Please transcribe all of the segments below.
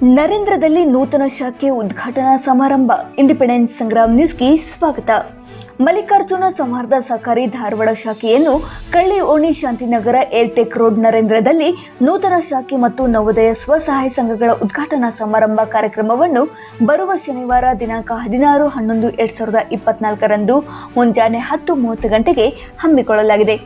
ನರೇಂದ್ರದಲ್ಲಿ ನೂತನ ಶಾಖೆ ಉದ್ಘಾಟನಾ ಸಮಾರಂಭ. ಇಂಡಿಪೆಂಡೆನ್ಸ್ ಸಂಗ್ರಾಮ್ ನ್ಯೂಸ್ಗೆ ಸ್ವಾಗತ. ಮಲ್ಲಿಕಾರ್ಜುನ ಸೌಹಾರ್ದ ಸಹಕಾರಿ ಧಾರವಾಡ ಶಾಖೆಯನ್ನು ಕಳ್ಳಿ ಓಣಿ ಶಾಂತಿನಗರ ಏರ್ಟೆಕ್ ರೋಡ್ ನರೇಂದ್ರದಲ್ಲಿ ನೂತನ ಶಾಖೆ ಮತ್ತು ನವೋದಯ ಸ್ವಸಹಾಯ ಸಂಘಗಳ ಉದ್ಘಾಟನಾ ಸಮಾರಂಭ ಕಾರ್ಯಕ್ರಮವನ್ನು ಬರುವ ಶನಿವಾರ ದಿನಾಂಕ 16/11/2024 ರಂದು ಮುಂಜಾನೆ 10:30 ಗಂಟೆಗೆ ಹಮ್ಮಿಕೊಳ್ಳಲಾಗಿದೆ.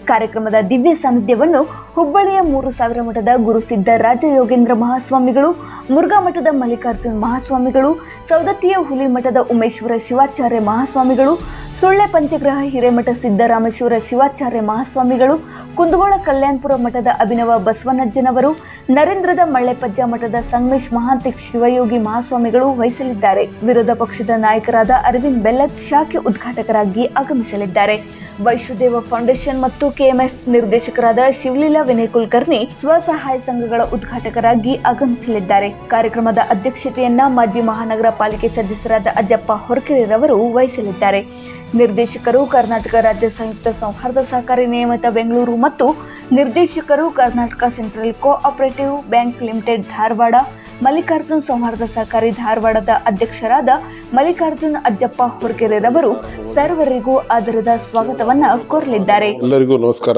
ಕಾರ್ಯಕ್ರಮದ ದಿವ್ಯ ಸಾನ್ನಿಧ್ಯವನ್ನು ಹುಬ್ಬಳ್ಳಿಯ 3000 ಮಠದ ಗುರು ಸಿದ್ಧ ರಾಜಯೋಗೇಂದ್ರ ಮಹಾಸ್ವಾಮಿಗಳು, ಮುರುಘಾ ಮಠದ ಮಲ್ಲಿಕಾರ್ಜುನ ಮಹಾಸ್ವಾಮಿಗಳು, ಸೌದತ್ತಿಯ ಹುಲಿ ಮಠದ ಉಮೇಶ್ವರ ಶಿವಾಚಾರ್ಯ ಮಹಾಸ್ವಾಮಿಗಳು, ಸುಳ್ಳೆ ಪಂಚಗ್ರಹ ಹಿರೇಮಠ ಸಿದ್ದರಾಮೇಶ್ವರ ಶಿವಾಚಾರ್ಯ ಮಹಾಸ್ವಾಮಿಗಳು, ಕುಂದಗೋಳ ಕಲ್ಯಾಣಪುರ ಮಠದ ಅಭಿನವ ಬಸವನಜ್ಜನವರು, ನರೇಂದ್ರದ ಮಳ್ಳೆಪಜ್ಜ ಮಠದ ಸಂಗಮೇಶ್ ಮಹಾಂತಿ ಶಿವಯೋಗಿ ಮಹಾಸ್ವಾಮಿಗಳು ವಹಿಸಲಿದ್ದಾರೆ. ವಿರೋಧ ಪಕ್ಷದ ನಾಯಕರಾದ ಅರವಿಂದ್ ಬೆಲ್ಲದ್ ಶಾಖೆ ಉದ್ಘಾಟಕರಾಗಿ ಆಗಮಿಸಲಿದ್ದಾರೆ. ವೈಷ್ಣುದೇವ ಫೌಂಡೇಶನ್ ಮತ್ತು ಕೆಎಂಎಫ್ ನಿರ್ದೇಶಕರಾದ ಶಿವಲೀಲಾ ವಿನಯ್ ಕುಲಕರ್ಣಿ ಸ್ವಸಹಾಯ ಸಂಘಗಳ ಉದ್ಘಾಟಕರಾಗಿ ಆಗಮಿಸಲಿದ್ದಾರೆ. ಕಾರ್ಯಕ್ರಮದ ಅಧ್ಯಕ್ಷತೆಯನ್ನ ಮಾಜಿ ಮಹಾನಗರ ಪಾಲಿಕೆ ಸದಸ್ಯರಾದ ಅಜ್ಜಪ್ಪ ಹೊರಕೆರೆರವರು ವಹಿಸಲಿದ್ದಾರೆ. ನಿರ್ದೇಶಕರು ಕರ್ನಾಟಕ ರಾಜ್ಯ ಸಂಯುಕ್ತ ಸೌಹಾರ್ದ ಸಹಕಾರಿ ನಿಯಮಿತ ಬೆಂಗಳೂರು ಮತ್ತು ನಿರ್ದೇಶಕರು Karnataka central cooperative bank limited Dharwad, Mallikarjuna Souharda Sahakari ಧಾರವಾಡದ ಅಧ್ಯಕ್ಷರಾದ ಮಲ್ಲಿಕಾರ್ಜುನ ಅಜ್ಜಪ್ಪ ಹೊರಕೆರೆರವರು ಸರ್ವರಿಗೂ ಆದರದ ಸ್ವಾಗತವನ್ನ ಕೋರಲಿದ್ದಾರೆ. ಎಲ್ಲರಿಗೂ ನಮಸ್ಕಾರ.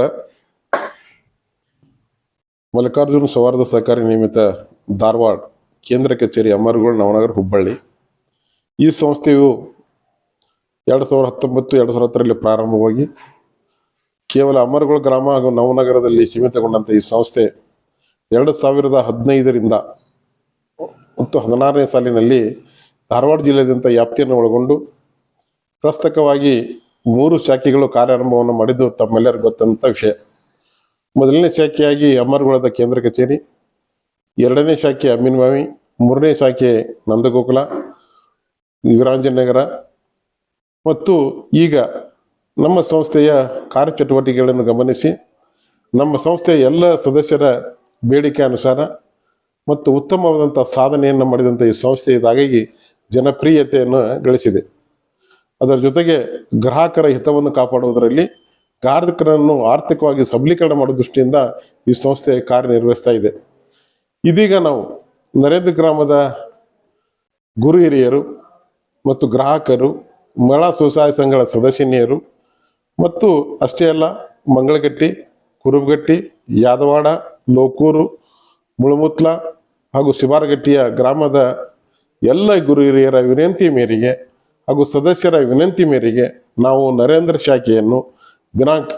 ಮಲ್ಲಿಕಾರ್ಜುನ ಸೌಹಾರ್ದ ಸಹಕಾರಿ ನಿಯಮಿತ ಧಾರವಾಡ ಕೇಂದ್ರ ಕಚೇರಿ ಅಮರಗೋಳ ನವನಗರ ಹುಬ್ಬಳ್ಳಿ. ಈ ಸಂಸ್ಥೆಯು 2019-2010ರಲ್ಲಿ ಪ್ರಾರಂಭವಾಗಿ ಕೇವಲ ಅಮರಗೋಳ ಗ್ರಾಮ ಹಾಗೂ ನವನಗರದಲ್ಲಿ ಸೀಮಿತಗೊಂಡಂಥ ಈ ಸಂಸ್ಥೆ 2015ರಿಂದ ಮತ್ತು 16ನೇ ಸಾಲಿನಲ್ಲಿ ಧಾರವಾಡ ಜಿಲ್ಲೆಯಾದ್ಯಂತ ವ್ಯಾಪ್ತಿಯನ್ನು ಒಳಗೊಂಡು ಪ್ರಸ್ತುತವಾಗಿ 3 ಶಾಖೆಗಳು ಕಾರ್ಯಾರಂಭವನ್ನು ಮಾಡಿದ್ದು ತಮ್ಮೆಲ್ಲರಿಗೂ ಗೊತ್ತಂತ ವಿಷಯ. ಮೊದಲನೇ ಶಾಖೆಯಾಗಿ ಅಮರಗೋಳದ ಕೇಂದ್ರ ಕಚೇರಿ, 2ನೇ ಶಾಖೆ ಅಮೀನ್ವಾವಿ, 3ನೇ ಶಾಖೆ ನಂದಗೋಕುಲ, ವೀರಾಂಜನಗರ ಮತ್ತು ಈಗ ನಮ್ಮ ಸಂಸ್ಥೆಯ ಕಾರ್ಯಚಟುವಟಿಕೆಗಳನ್ನು ಗಮನಿಸಿ ನಮ್ಮ ಸಂಸ್ಥೆಯ ಎಲ್ಲ ಸದಸ್ಯರ ಬೇಡಿಕೆ ಅನುಸಾರ ಮತ್ತು ಉತ್ತಮವಾದಂಥ ಸಾಧನೆಯನ್ನು ಮಾಡಿದಂಥ ಈ ಸಂಸ್ಥೆ ಇದಾಗಿ ಜನಪ್ರಿಯತೆಯನ್ನು ಗಳಿಸಿದೆ. ಅದರ ಜೊತೆಗೆ ಗ್ರಾಹಕರ ಹಿತವನ್ನು ಕಾಪಾಡುವುದರಲ್ಲಿ ಗ್ರಾಹಕರನ್ನು ಆರ್ಥಿಕವಾಗಿ ಸಬಲೀಕರಣ ಮಾಡುವ ದೃಷ್ಟಿಯಿಂದ ಈ ಸಂಸ್ಥೆ ಕಾರ್ಯನಿರ್ವಹಿಸ್ತಾ ಇದೆ. ಇದೀಗ ನಾವು ನರೇಂದ್ರ ಗ್ರಾಮದ ಗುರು ಹಿರಿಯರು ಮತ್ತು ಗ್ರಾಹಕರು, ಮಹಿಳಾ ಸ್ವಸಹಾಯ ಸಂಘಗಳ ಸದಸ್ಯನಿಯರು ಮತ್ತು ಅಷ್ಟೇ ಅಲ್ಲ ಮಂಗಳಗಟ್ಟಿ, ಕುರುಬಗಟ್ಟಿ, ಯಾದವಾಡ, ಲೋಕೂರು, ಮುಳುಮುತ್ಲ ಹಾಗೂ ಶಿಬಾರಗಟ್ಟಿಯ ಗ್ರಾಮದ ಎಲ್ಲ ಗುರು ಹಿರಿಯರ ವಿನಂತಿ ಮೇರೆಗೆ ಹಾಗೂ ಸದಸ್ಯರ ವಿನಂತಿ ಮೇರೆಗೆ ನಾವು ನರೇಂದ್ರ ಶಾಖೆಯನ್ನು ದಿನಾಂಕ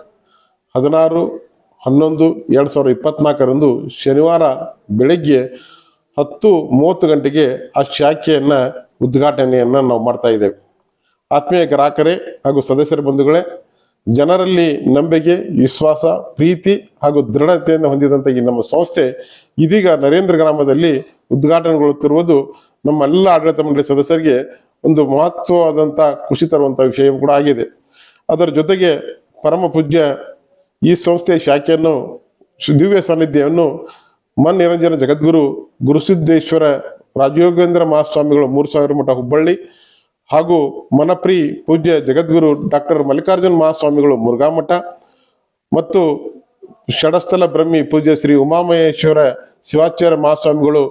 16/11/2024 ರಂದು ಶನಿವಾರ ಬೆಳಗ್ಗೆ 10:30 ಗಂಟೆಗೆ ಆ ಶಾಖೆಯನ್ನು ಉದ್ಘಾಟನೆಯನ್ನು ನಾವು ಮಾಡ್ತಾ ಇದ್ದೇವೆ. ಆತ್ಮೀಯ ಗ್ರಾಹಕರೇ ಹಾಗೂ ಸದಸ್ಯರ ಬಂಧುಗಳೇ, ಜನರಲ್ಲಿ ನಂಬಿಕೆ, ವಿಶ್ವಾಸ, ಪ್ರೀತಿ ಹಾಗೂ ದೃಢತೆಯನ್ನು ಹೊಂದಿದಂಥ ಈ ನಮ್ಮ ಸಂಸ್ಥೆ ಇದೀಗ ನರೇಂದ್ರ ಗ್ರಾಮದಲ್ಲಿ ಉದ್ಘಾಟನೆಗೊಳ್ಳುತ್ತಿರುವುದು ನಮ್ಮೆಲ್ಲ ಆಡಳಿತ ಮಂಡಳಿ ಸದಸ್ಯರಿಗೆ ಒಂದು ಮಹತ್ವವಾದಂಥ ಖುಷಿ ತರುವಂಥ ವಿಷಯ ಕೂಡ ಆಗಿದೆ. ಅದರ ಜೊತೆಗೆ ಪರಮ ಪೂಜ್ಯ ಈ ಸಂಸ್ಥೆಯ ಶಾಖೆಯನ್ನು ದಿವ್ಯ ಸಾನ್ನಿಧ್ಯವನ್ನು ಮನ್ನಿರಂಜನ ಜಗದ್ಗುರು ಗುರುಸಿದ್ದೇಶ್ವರ ರಾಜಯೋಗೇಂದ್ರ ಮಹಾಸ್ವಾಮಿಗಳು 3000 ಮಠ ಹುಬ್ಬಳ್ಳಿ ಹಾಗೂ ಮನಪ್ರಿ ಪೂಜ್ಯ ಜಗದ್ಗುರು ಡಾಕ್ಟರ್ ಮಲ್ಲಿಕಾರ್ಜುನ ಮಹಾಸ್ವಾಮಿಗಳು ಮುರುಘಾ ಮಠ ಮತ್ತು ಷಡಸ್ಥಲ ಬ್ರಹ್ಮಿ ಪೂಜ್ಯ ಶ್ರೀ ಉಮಾಮಹೇಶ್ವರ ಶಿವಾಚಾರ್ಯ ಮಹಾಸ್ವಾಮಿಗಳು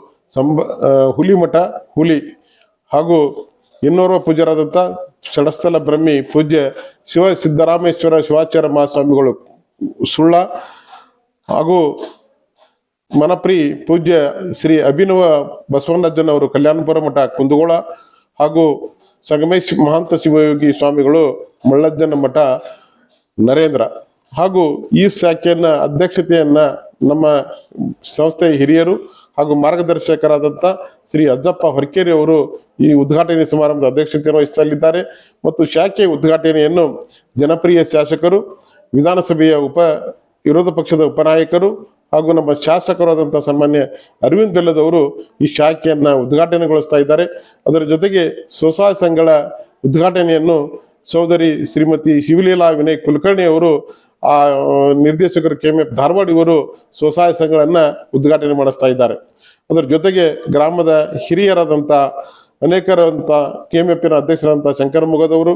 ಹುಲಿ ಮಠ ಹುಲಿ ಹಾಗೂ ಇನ್ನೋರ್ವ ಪೂಜ್ಯರಾದಂಥ ಷಡಸ್ಥಲ ಬ್ರಹ್ಮಿ ಪೂಜ್ಯ ಶಿವ ಸಿದ್ದರಾಮೇಶ್ವರ ಶಿವಾಚಾರ್ಯ ಮಹಾಸ್ವಾಮಿಗಳು ಸುಳ್ಳ ಹಾಗೂ ಮನಪ್ರಿ ಪೂಜ್ಯ ಶ್ರೀ ಅಭಿನವ ಬಸವನಜ್ಜನವರು ಕಲ್ಯಾಣಪುರ ಮಠ ಕುಂದಗೋಳ ಹಾಗೂ ಸಂಗಮೇಶ್ ಮಹಾಂತ ಶಿವಯೋಗಿ ಸ್ವಾಮಿಗಳು ಮಳ್ಳಜ್ಜನ ಮಠ ನರೇಂದ್ರ ಹಾಗೂ ಈ ಶಾಖೆಯನ್ನ ಅಧ್ಯಕ್ಷತೆಯನ್ನ ನಮ್ಮ ಸಂಸ್ಥೆಯ ಹಿರಿಯರು ಹಾಗೂ ಮಾರ್ಗದರ್ಶಕರಾದಂಥ ಶ್ರೀ ಅಜ್ಜಪ್ಪ ಹೊರಕೇರಿ ಅವರು ಈ ಉದ್ಘಾಟನೆ ಸಮಾರಂಭದ ಅಧ್ಯಕ್ಷತೆಯನ್ನು ವಹಿಸಲಿದ್ದಾರೆ. ಮತ್ತು ಶಾಖೆ ಉದ್ಘಾಟನೆಯನ್ನು ಜನಪ್ರಿಯ ಶಾಸಕರು, ವಿಧಾನಸಭೆಯ ವಿರೋಧ ಪಕ್ಷದ ಉಪನಾಯಕರು ಹಾಗೂ ನಮ್ಮ ಶಾಸಕರಾದಂಥ ಸನ್ಮಾನ್ಯ ಅರವಿಂದ್ ಬೆಲ್ಲದ್ ಅವರು ಈ ಶಾಖೆಯನ್ನು ಉದ್ಘಾಟನೆಗೊಳಿಸ್ತಾ ಇದ್ದಾರೆ. ಅದರ ಜೊತೆಗೆ ಸ್ವಸಹಾಯ ಸಂಘಗಳ ಉದ್ಘಾಟನೆಯನ್ನು ಸೋದರಿ ಶ್ರೀಮತಿ ಶಿವಲೀಲಾ ವಿನಯ್ ಕುಲಕರ್ಣಿ ಅವರು, ಆ ನಿರ್ದೇಶಕರು ಕೆಎಂಎಫ್ ಧಾರವಾಡ, ಇವರು ಸ್ವಸಹಾಯ ಸಂಘಗಳನ್ನು ಉದ್ಘಾಟನೆ ಮಾಡಿಸ್ತಾ ಇದ್ದಾರೆ. ಅದರ ಜೊತೆಗೆ ಗ್ರಾಮದ ಹಿರಿಯರಾದಂಥ ಅನೇಕರಂಥ ಕೆಎಂಎಫ್ನ ಅಧ್ಯಕ್ಷರಾದಂಥ ಶಂಕರ ಮುಗದವರು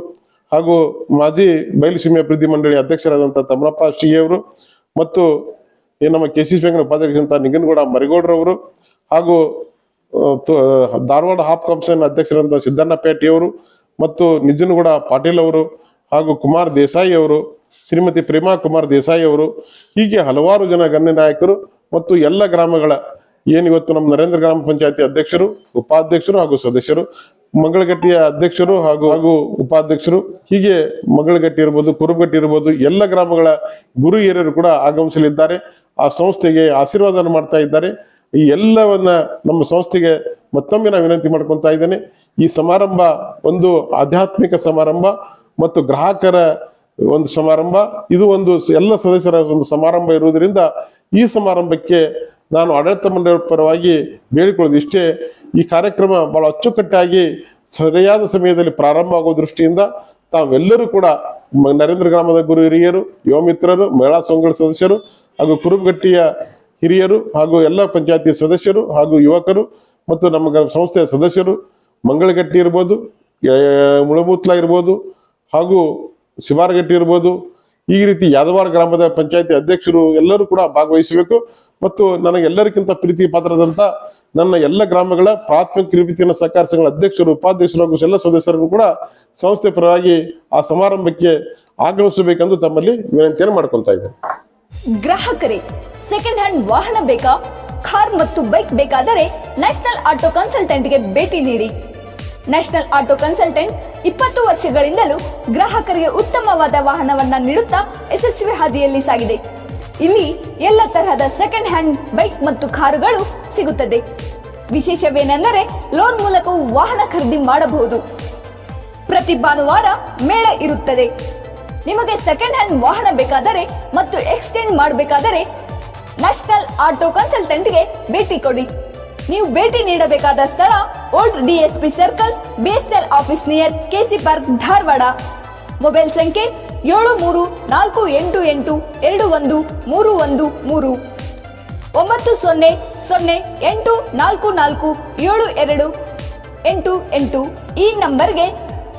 ಹಾಗೂ ಮಾಜಿ ಬಯಲುಸೀಮೆ ಅಭಿವೃದ್ಧಿ ಮಂಡಳಿ ಅಧ್ಯಕ್ಷರಾದಂಥ ತಮ್ಮಪ್ಪ ಶ್ರೀಯವರು ಮತ್ತು ನಮ್ಮ ಕೆಸಿಸಿ ಬ್ಯಾಂಕ್ನ ಉಪಾಧ್ಯಕ್ಷರಂಥ ನಿಂಗನಗೌಡ ಮರಿಗೌಡರವರು ಹಾಗೂ ಧಾರವಾಡ ಹಾಪ್ ಕಮಿಷನ್ ಅಧ್ಯಕ್ಷರಾದ ಸಿದ್ದಣ್ಣ ಪೇಟೆಯವರು ಮತ್ತು ನಿಜನಗೌಡ ಪಾಟೀಲ್ ಅವರು ಹಾಗೂ ಕುಮಾರ್ ದೇಸಾಯಿ ಅವರು, ಶ್ರೀಮತಿ ಪ್ರೇಮಾ ಕುಮಾರ್ ದೇಸಾಯಿ ಅವರು, ಹೀಗೆ ಹಲವಾರು ಜನ ಗಣ್ಯ ನಾಯಕರು ಮತ್ತು ಎಲ್ಲ ಗ್ರಾಮಗಳ ಏನಿವತ್ತು ನಮ್ಮ ನರೇಂದ್ರ ಗ್ರಾಮ ಪಂಚಾಯತಿ ಅಧ್ಯಕ್ಷರು, ಉಪಾಧ್ಯಕ್ಷರು ಹಾಗೂ ಸದಸ್ಯರು, ಮಂಗಳಗಟ್ಟಿಯ ಅಧ್ಯಕ್ಷರು ಹಾಗೂ ಉಪಾಧ್ಯಕ್ಷರು, ಹೀಗೆ ಮಂಗಳಗಟ್ಟಿ ಇರ್ಬೋದು, ಕುರುಬಗಟ್ಟಿ ಇರ್ಬೋದು, ಎಲ್ಲ ಗ್ರಾಮಗಳ ಗುರು ಹಿರಿಯರು ಕೂಡ ಆಗಮಿಸಲಿದ್ದಾರೆ. ಆ ಸಂಸ್ಥೆಗೆ ಆಶೀರ್ವಾದ ಮಾಡ್ತಾ ಇದ್ದಾರೆ. ಈ ಎಲ್ಲವನ್ನ ನಮ್ಮ ಸಂಸ್ಥೆಗೆ ಮತ್ತೊಮ್ಮೆ ನಾನು ವಿನಂತಿ ಮಾಡ್ಕೊತಾ ಇದ್ದೇನೆ. ಈ ಸಮಾರಂಭ ಒಂದು ಆಧ್ಯಾತ್ಮಿಕ ಸಮಾರಂಭ ಮತ್ತು ಗ್ರಾಹಕರ ಒಂದು ಸಮಾರಂಭ. ಇದು ಒಂದು ಎಲ್ಲ ಸದಸ್ಯರ ಒಂದು ಸಮಾರಂಭ ಇರುವುದರಿಂದ ಈ ಸಮಾರಂಭಕ್ಕೆ ನಾನು ಆಡಳಿತ ಮಂಡಳಿ ಪರವಾಗಿ ಬೇಡಿಕೊಳ್ಳೋದು ಇಷ್ಟೇ, ಈ ಕಾರ್ಯಕ್ರಮ ಬಹಳ ಅಚ್ಚುಕಟ್ಟಾಗಿ ಸರಿಯಾದ ಸಮಯದಲ್ಲಿ ಪ್ರಾರಂಭ ಆಗೋ ದೃಷ್ಟಿಯಿಂದ ತಾವೆಲ್ಲರೂ ಕೂಡ ನರೇಂದ್ರ ಗ್ರಾಮದ ಗುರು ಹಿರಿಯರು, ಯುವ ಮಿತ್ರರು, ಮಹಿಳಾ ಸಂಘಗಳ ಸದಸ್ಯರು ಹಾಗೂ ಕುರುಬಗಟ್ಟಿಯ ಹಿರಿಯರು ಹಾಗೂ ಎಲ್ಲ ಪಂಚಾಯತಿ ಸದಸ್ಯರು ಹಾಗೂ ಯುವಕರು ಮತ್ತು ನಮ್ಮ ಸಂಸ್ಥೆಯ ಸದಸ್ಯರು, ಮಂಗಳಗಟ್ಟಿ ಇರ್ಬೋದು, ಮುಳಬೂತ್ಲ ಇರ್ಬೋದು ಹಾಗೂ ಶಿವಾರಗಟ್ಟಿ ಇರ್ಬೋದು, ಈ ರೀತಿ ಯಾದವಾಡ ಗ್ರಾಮದ ಪಂಚಾಯತಿ ಅಧ್ಯಕ್ಷರು ಎಲ್ಲರೂ ಕೂಡ ಭಾಗವಹಿಸಬೇಕು. ಮತ್ತು ನನಗೆಲ್ಲರಿಗಿಂತ ಪ್ರೀತಿ ಪಾತ್ರದಂತ ನನ್ನ ಎಲ್ಲ ಗ್ರಾಮಗಳ ಪ್ರಾಥಮಿಕ ಕಿರುಬಿತ್ತಿನ ಸಹಕಾರ ಸಂಘಗಳ ಅಧ್ಯಕ್ಷರು, ಉಪಾಧ್ಯಕ್ಷರು ಹಾಗೂ ಎಲ್ಲ ಸದಸ್ಯರನ್ನು ಕೂಡ ಸಂಸ್ಥೆ ಪರವಾಗಿ ಆ ಸಮಾರಂಭಕ್ಕೆ ಆಗಮಿಸಬೇಕೆಂದು ತಮ್ಮಲ್ಲಿ ವಿನಂತಿಯನ್ನು ಮಾಡ್ಕೊಳ್ತಾ ಇದ್ದೇನೆ. ಗ್ರಾಹಕರೇ, ಸೆಕೆಂಡ್ ಹ್ಯಾಂಡ್ ವಾಹನ ಬೇಕಾ? ಕಾರ್ ಮತ್ತು ಬೈಕ್ ಬೇಕಾದರೆ ನ್ಯಾಷನಲ್ ಆಟೋ ಕನ್ಸಲ್ಟೆಂಟ್ಗೆ ಭೇಟಿ ನೀಡಿ. ನ್ಯಾಷನಲ್ ಆಟೋ ಕನ್ಸಲ್ಟೆಂಟ್ 20 ವರ್ಷಗಳಿಂದಲೂ ಗ್ರಾಹಕರಿಗೆ ಉತ್ತಮವಾದ ವಾಹನವನ್ನ ನೀಡುತ್ತಾ ಯಶಸ್ವಿ ಹಾದಿಯಲ್ಲಿ ಸಾಗಿದೆ. ಇಲ್ಲಿ ಎಲ್ಲ ತರಹದ ಸೆಕೆಂಡ್ ಹ್ಯಾಂಡ್ ಬೈಕ್ ಮತ್ತು ಕಾರುಗಳು ಸಿಗುತ್ತದೆ. ವಿಶೇಷವೇನೆಂದರೆ ಲೋನ್ ಮೂಲಕವೂ ವಾಹನ ಖರೀದಿ ಮಾಡಬಹುದು. ಪ್ರತಿ ಭಾನುವಾರ ಮೇಳ ಇರುತ್ತದೆ. ನಿಮಗೆ ಸೆಕೆಂಡ್ ಹ್ಯಾಂಡ್ ವಾಹನ ಬೇಕಾದರೆ ಮತ್ತು ಎಕ್ಸ್ಚೇಂಜ್ ಮಾಡಬೇಕಾದರೆ ನ್ಯಾಷನಲ್ ಆಟೋ ಕನ್ಸಲ್ಟೆಂಟ್ಗೆ ಭೇಟಿ ಕೊಡಿ. ನೀವು ಭೇಟಿ ನೀಡಬೇಕಾದ ಸ್ಥಳ old DSP circle, BSL office near KC park, Dharwad. Mobile ಸಂಖ್ಯೆ 7348821313 9008447288. ಈ ನಂಬರ್ಗೆ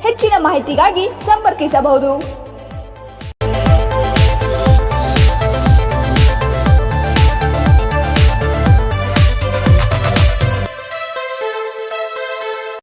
ಹೆಚ್ಚಿನ ಮಾಹಿತಿಗಾಗಿ ಸಂಪರ್ಕಿಸಬಹುದು.